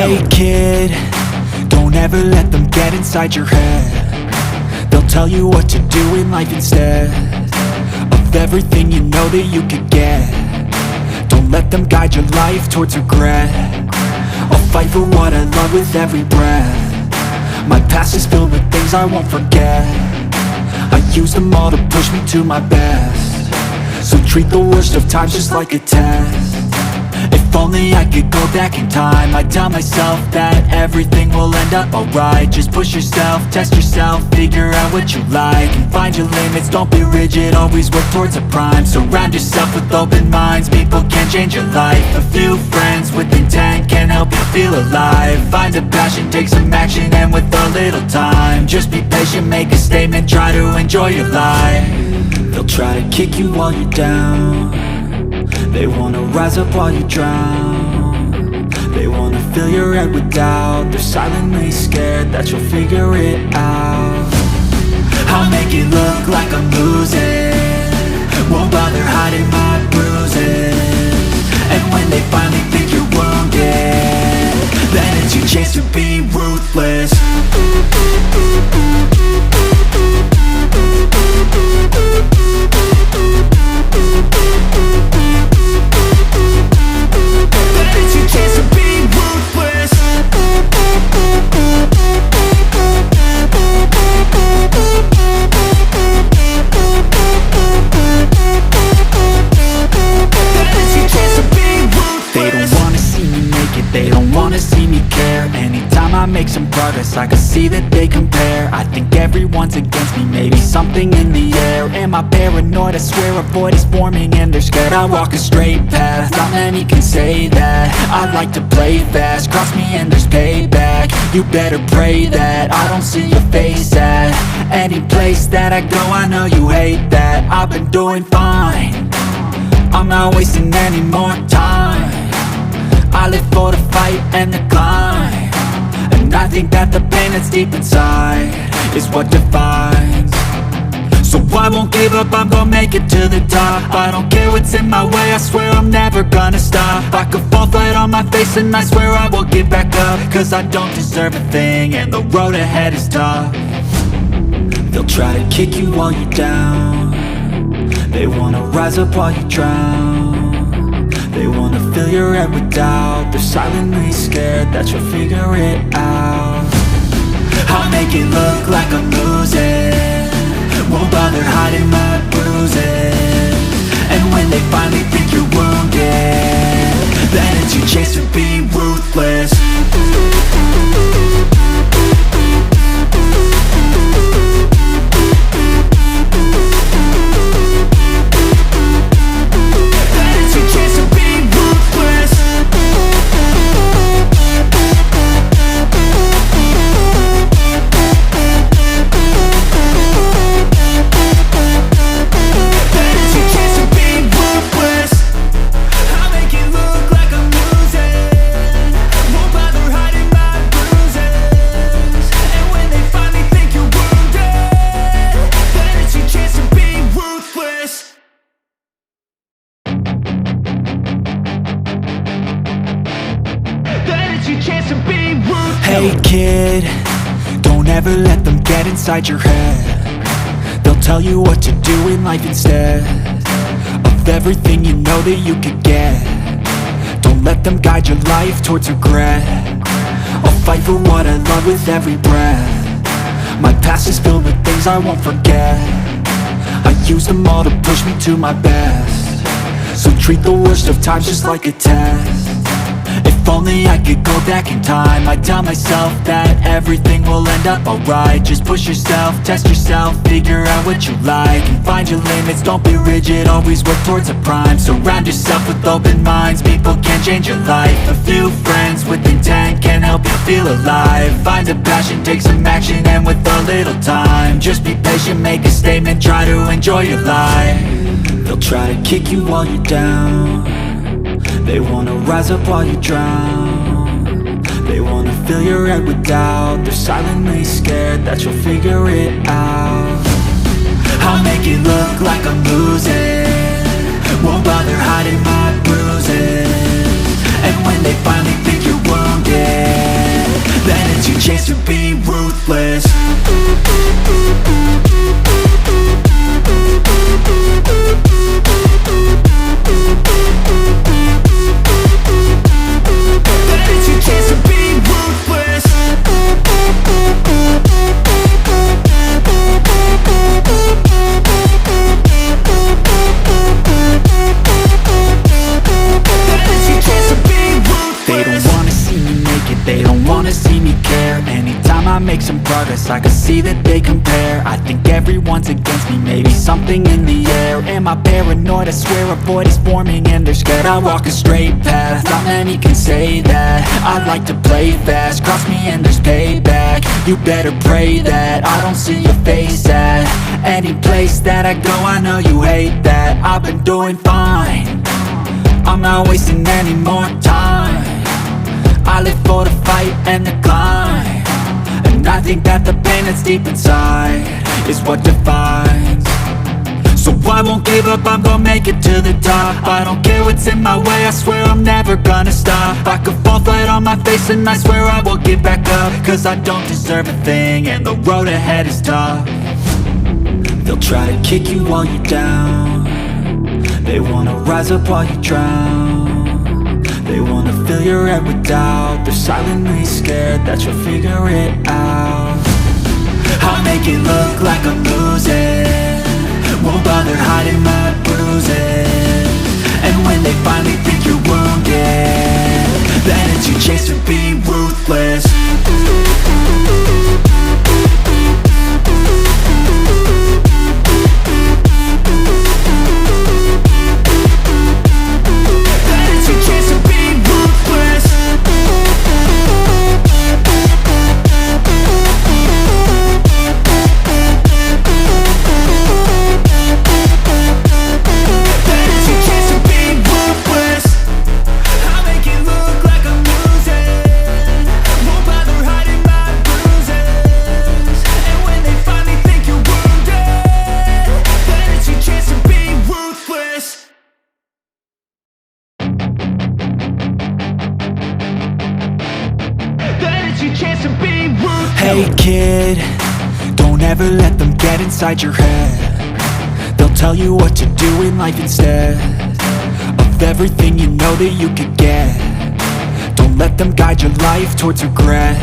Hey kid, don't ever let them get inside your head. They'll tell you what to do in life instead of everything you know that you could get. Don't let them guide your life towards regret. I'll fight for what I love with every breath. My past is filled with things I won't forget. I use them all to push me to my best. So treat the worst of times just like a test. If only I could go back in time, I'd tell myself that everything will end up alright. Just push yourself, test yourself, figure out what you like, and find your limits, don't be rigid, always work towards a prime. Surround yourself with open minds, people can change your life. A few friends with intent can help you feel alive. Find a passion, take some action, and with a little time, just be patient, make a statement, try to enjoy your life. They'll try to kick you while you're down. They wanna rise up while you drown. They wanna fill your head with doubt. They're silently scared that you'll figure it out. I'll make it look like I'm losing, won't bother hiding my bruises. And when they finally think you're wounded, then it's your chance to be ruthless. They don't wanna see me care. Anytime I make some progress, I can see that they compare. I think everyone's against me, maybe something in the air. Am I paranoid? I swear a void is forming and they're scared. I walk a straight path, not many can say that. I like to play fast, cross me and there's payback. You better pray that I don't see your face at any place that I go. I know you hate that. I've been doing fine, I'm not wasting any more time. I live for the fight and the climb, and I think that the pain that's deep inside is what defines. So I won't give up, I'm gonna make it to the top. I don't care what's in my way, I swear I'm never gonna stop. I could fall flat on my face and I swear I will get back up, cause I don't deserve a thing and the road ahead is tough. They'll try to kick you while you're down. They wanna rise up while you drown. They wanna fill your head with doubt. They're silently scared that you'll figure it out. I'll make it look like I'm losing, won't bother hiding my bruises. And when they finally think you're wounded, then it's your chance to be ruthless. Hey kid, don't ever let them get inside your head. They'll tell you what to do in life instead of everything you know that you could get. Don't let them guide your life towards regret. I'll fight for what I love with every breath. My past is filled with things I won't forget. I use them all to push me to my best. So treat the worst of times just like a test. If only I could go back in time, I'd tell myself that everything will end up alright. Just push yourself, test yourself, figure out what you like, and find your limits, don't be rigid, always work towards a prime. Surround yourself with open minds, people can change your life. A few friends with intent can help you feel alive. Find a passion, take some action, and with a little time, just be patient, make a statement, try to enjoy your life. They'll try to kick you while you're down. They wanna rise up while you drown. They wanna fill your head with doubt. They're silently scared that you'll figure it out. I'll make it look like I'm losing, won't bother hiding my bruises. And when they finally think you're wounded, then it's your chance to be ruthless. Then it's your chance to be ruthless. They don't wanna see me make it, they don't wanna see me care. Anytime I make some progress, I can see that they compare. I think everyone's against me, maybe something in the air. Am I paranoid? I swear a void is forming and they're scared. I walk a straight path, not many can say that. I like to play fast, cross me and there's payback. You better pray that I don't see your face at any place that I go. I know you hate that. I've been doing fine, I'm not wasting any more time. I live for the fight and the climb, and I think that the pain that's deep inside is what defines. So I won't give up, I'm gonna make it to the top. I don't care what's in my way, I swear I'm never gonna stop. I could fall flat on my face and I swear I will get back up, cause I don't deserve a thing and the road ahead is tough. They'll try to kick you while you're down, they wanna rise up while you drown. They wanna fill your head with doubt, they're silently scared that you'll figure it out. I'll make it look like I'm losing, won't bother hiding my bruises. And when they finally think you're wounded, then it's your chance to be ruthless. Hey kid, don't ever let them get inside your head. They'll tell you what to do in life instead of everything you know that you could get. Don't let them guide your life towards regret.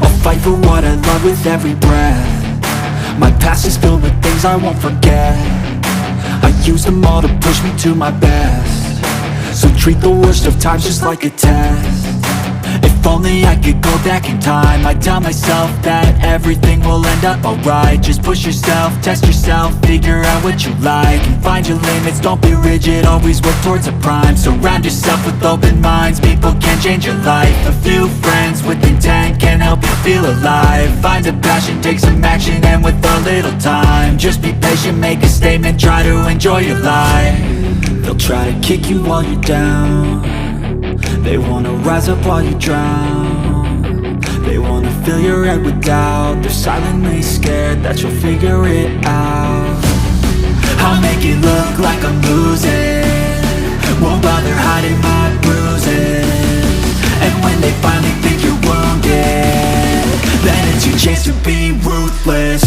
I'll fight for what I love with every breath. My past is filled with things I won't forget. I use them all to push me to my best. So treat the worst of times just like a test. If only I could go back in time, I'd tell myself that everything will end up alright. Just push yourself, test yourself, figure out what you like, and find your limits, don't be rigid, always work towards a prime. Surround yourself with open minds, people can change your life. A few friends with intent can help you feel alive. Find a passion, take some action, and with a little time, just be patient, make a statement, try to enjoy your life. They'll try to kick you while you're down, they wanna rise up while you drown. They wanna fill your head with doubt, they're silently scared that you'll figure it out. I'll make it look like I'm losing, won't bother hiding my bruises. And when they finally think you're wounded, then it's your chance to be ruthless.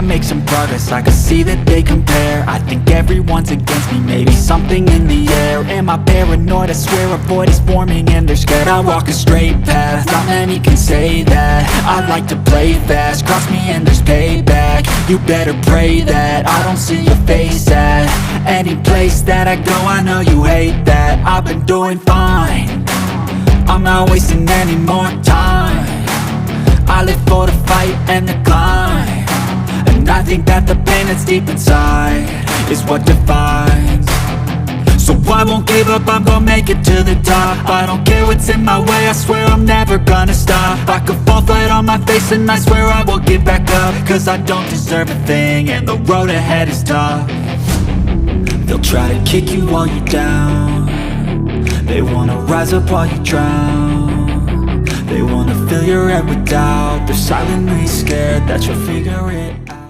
Make some progress, I can see that they compare. I think everyone's against me, maybe something in the air. Am I paranoid? I swear a void is forming and they're scared. I walk a straight path, not many can say that. I like to play fast, cross me and there's payback. You better pray that I don't see your face at any place that I go. I know you hate that. I've been doing fine, I'm not wasting any more time. I live for the fight and the climb, and I think that the pain that's deep inside is what defines. So I won't give up, I'm gonna make it to the top. I don't care what's in my way, I swear I'm never gonna stop. I could fall flat on my face and I swear I will get back up. Cause I don't deserve a thing and the road ahead is tough. They'll try to kick you while you're down. They wanna rise up while you drown. They wanna fill your head with doubt. They're silently scared that you'll figure it out.